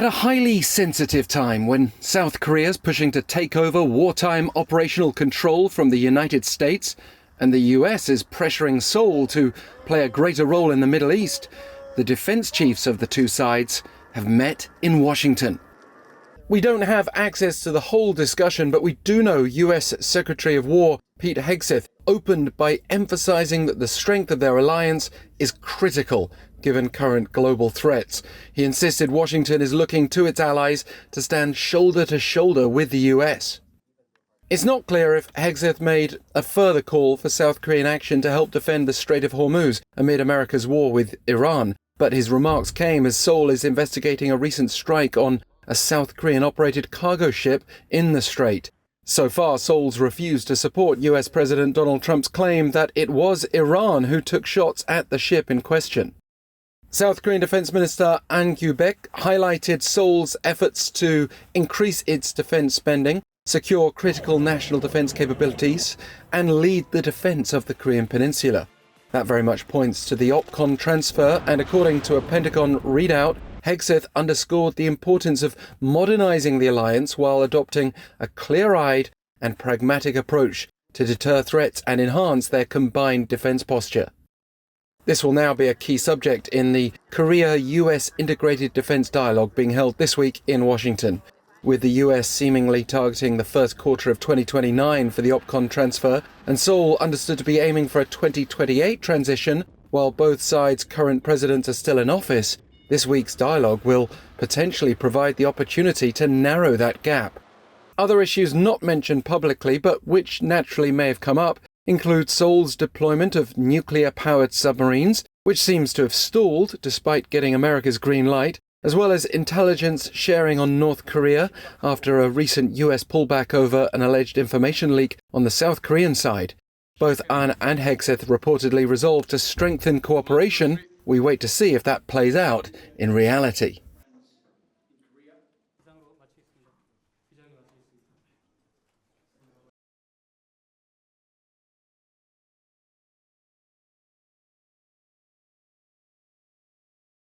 At a highly sensitive time when South Korea's pushing to take over wartime operational control from the United States and the US is pressuring Seoul to play a greater role in the Middle East, the defense chiefs of the two sides have met in Washington. We don't have access to the whole discussion, but we do know US Secretary of War Pete Hegseth opened by emphasizing that the strength of their alliance is critical given current global threats. He insisted Washington is looking to its allies to stand shoulder to shoulder with the US. It's not clear if Hegseth made a further call for South Korean action to help defend the Strait of Hormuz amid America's war with Iran, but his remarks came as Seoul is investigating a recent strike on a South Korean-operated cargo ship in the strait. So far, Seoul's refused to support US President Donald Trump's claim that it was Iran who took shots at the ship in question. South Korean Defense Minister An Kyu-baek highlighted Seoul's efforts to increase its defense spending, secure critical national defense capabilities, and lead the defense of the Korean Peninsula. That very much points to the OPCON transfer, and according to a Pentagon readout, Hegseth underscored the importance of modernizing the alliance while adopting a clear-eyed and pragmatic approach to deter threats and enhance their combined defense posture. This will now be a key subject in the Korea U.S. Integrated Defense Dialogue being held this week in Washington, with the US seemingly targeting the first quarter of 2029 for the OPCON transfer, and Seoul understood to be aiming for a 2028 transition. While both sides' current presidents are still in office, this week's dialogue will potentially provide the opportunity to narrow that gap. Other issues not mentioned publicly, but which naturally may have come up, include Seoul's deployment of nuclear-powered submarines, which seems to have stalled despite getting America's green light, as well as intelligence sharing on North Korea after a recent US pullback over an alleged information leak on the South Korean side. Both An and Hegseth reportedly resolved to strengthen cooperation. We wait to see if that plays out in reality.